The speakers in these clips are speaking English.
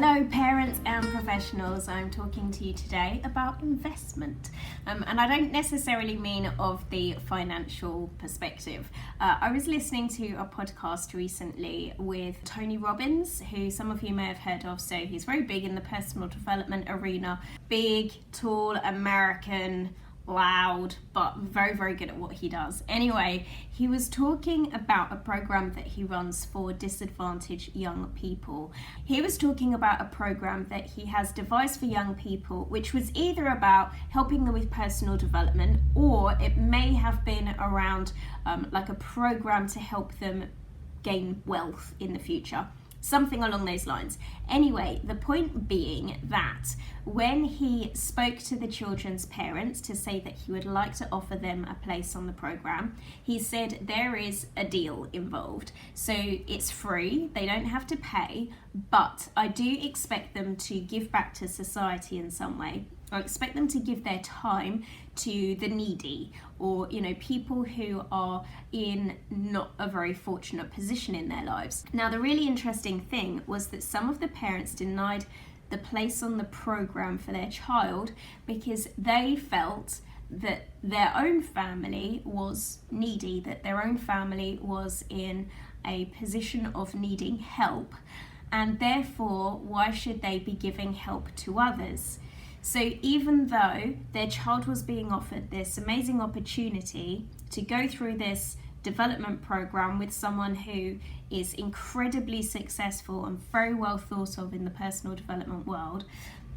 Hello parents and professionals, I'm talking to you today about investment and I don't necessarily mean of the financial perspective. I was listening to a podcast recently with Tony Robbins, who some of you may have heard of. So he's very big in the personal development arena, big, tall, American, loud, but very, very good at what he does. Anyway, he was talking about a program that he runs for disadvantaged young people. He was talking about a program that he has devised for young people, which was either about helping them with personal development, or it may have been around like a program to help them gain wealth in the future. Something along those lines. Anyway, the point being that when he spoke to the children's parents to say that he would like to offer them a place on the program, he said there is a deal involved. So it's free, they don't have to pay, but I do expect them to give back to society in some way. I expect them to give their time to the needy, or people who are in not a very fortunate position in their lives. Now, the really interesting thing was that some of the parents denied the place on the program for their child because they felt that their own family was needy, that their own family was in a position of needing help, and therefore why should they be giving help to others? So even though their child was being offered this amazing opportunity to go through this development program with someone who is incredibly successful and very well thought of in the personal development world,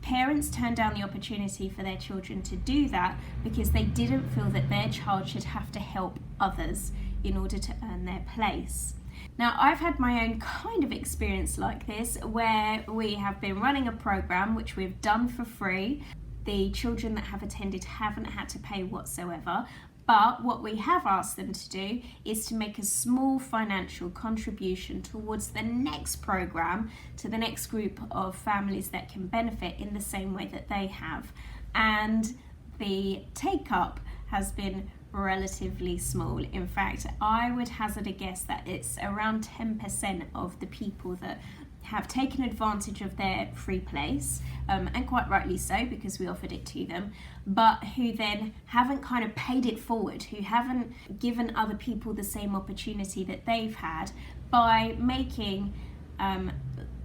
parents turned down the opportunity for their children to do that because they didn't feel that their child should have to help others in order to earn their place. Now, I've had my own kind of experience like this, where we have been running a program which we've done for free. The children that have attended haven't had to pay whatsoever, but what we have asked them to do is to make a small financial contribution towards the next program, to the next group of families that can benefit in the same way that they have. And the take-up has been relatively small. In fact, I would hazard a guess that it's around 10% of the people that have taken advantage of their free place, and quite rightly so because we offered it to them, but who then haven't kind of paid it forward, who haven't given other people the same opportunity that they've had by making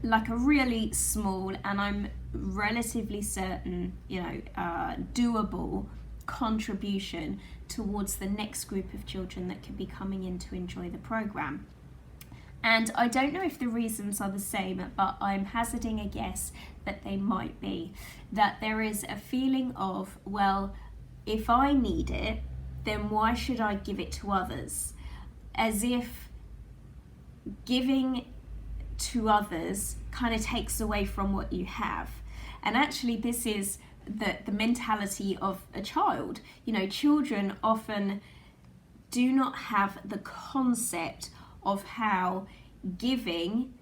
like a really small, and I'm relatively certain, doable contribution towards the next group of children that could be coming in to enjoy the program. And I don't know if the reasons are the same, but I'm hazarding a guess that they might be. That there is a feeling of, well, if I need it, then why should I give it to others? As if giving to others kind of takes away from what you have. And actually this is the mentality of a child. Children often do not have the concept of how giving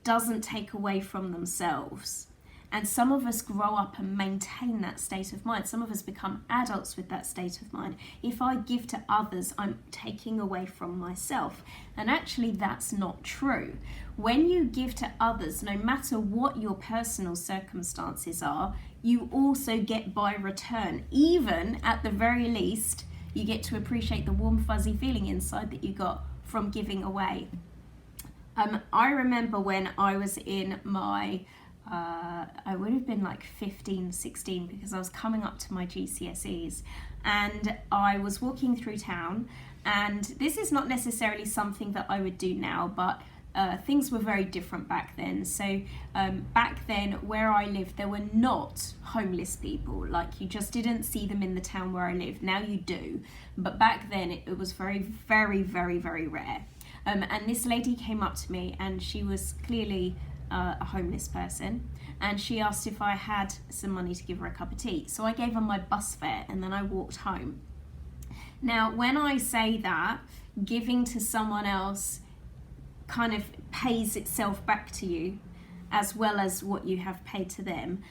doesn't take away from themselves. And some of us grow up and maintain that state of mind. Some of us become adults with that state of mind. If I give to others, I'm taking away from myself. And actually, that's not true. When you give to others, no matter what your personal circumstances are, you also get by return. Even at the very least, you get to appreciate the warm, fuzzy feeling inside that you got from giving away. I remember when I was in my I would have been like 15, 16, because I was coming up to my GCSEs, and I was walking through town, and this is not necessarily something that I would do now, but things were very different back then. So back then where I lived, there were not homeless people. Like, you just didn't see them in the town where I lived. Now you do, but back then it was very, very, very, very rare. And this lady came up to me, and she was clearly a homeless person, and she asked if I had some money to give her a cup of tea. So I gave her my bus fare, and then I walked home. Now, when I say that giving to someone else kind of pays itself back to you as well as what you have paid to them,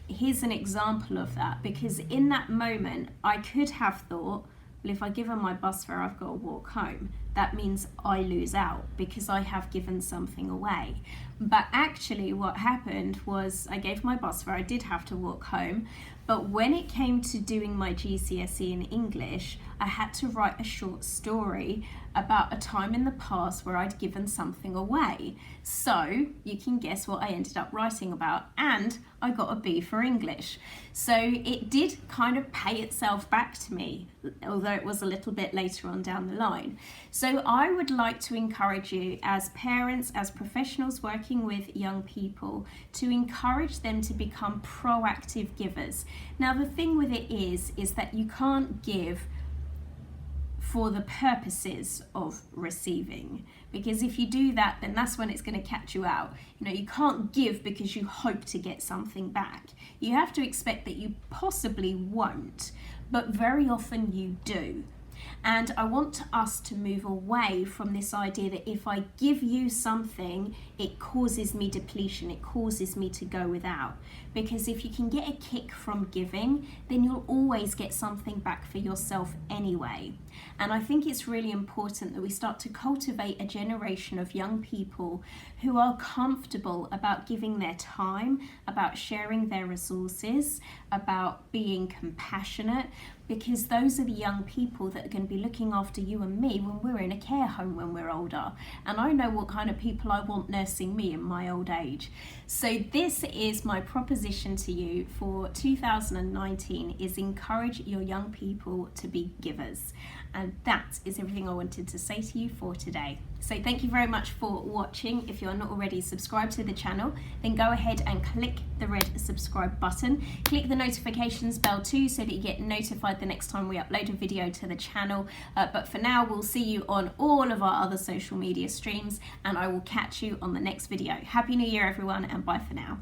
here's an example of that, because in that moment I could have thought, well, if I give her my bus fare, I've got to walk home. that means I lose out because I have given something away. But actually what happened was I gave my bus fare, I did have to walk home, but when it came to doing my GCSE in English, I had to write a short story about a time in the past where I'd given something away. So you can guess what I ended up writing about, and I got a B for English. So it did kind of pay itself back to me, although it was a little bit later on down the line. So I would like to encourage you as parents, as professionals working with young people, to encourage them to become proactive givers. Now the thing with it is that you can't give for the purposes of receiving, because if you do that, then that's when it's going to catch you out. You can't give because you hope to get something back. You have to expect that you possibly won't, but very often you do. And I want us to move away from this idea that if I give you something, it causes me depletion, it causes me to go without. Because if you can get a kick from giving, then you'll always get something back for yourself anyway. And I think it's really important that we start to cultivate a generation of young people who are comfortable about giving their time, about sharing their resources, about being compassionate, because those are the young people that are going to be looking after you and me when we're in a care home when we're older. And I know what kind of people I want nursing me in my old age. So this is my proposition to you for 2019, is encourage your young people to be givers. And that is everything I wanted to say to you for today. So thank you very much for watching. If you're not already subscribed to the channel, then go ahead and click the red subscribe button. Click the notifications bell too, so that you get notified the next time we upload a video to the channel. But for now, we'll see you on all of our other social media streams, and I will catch you on the next video. Happy New Year, everyone, and bye for now.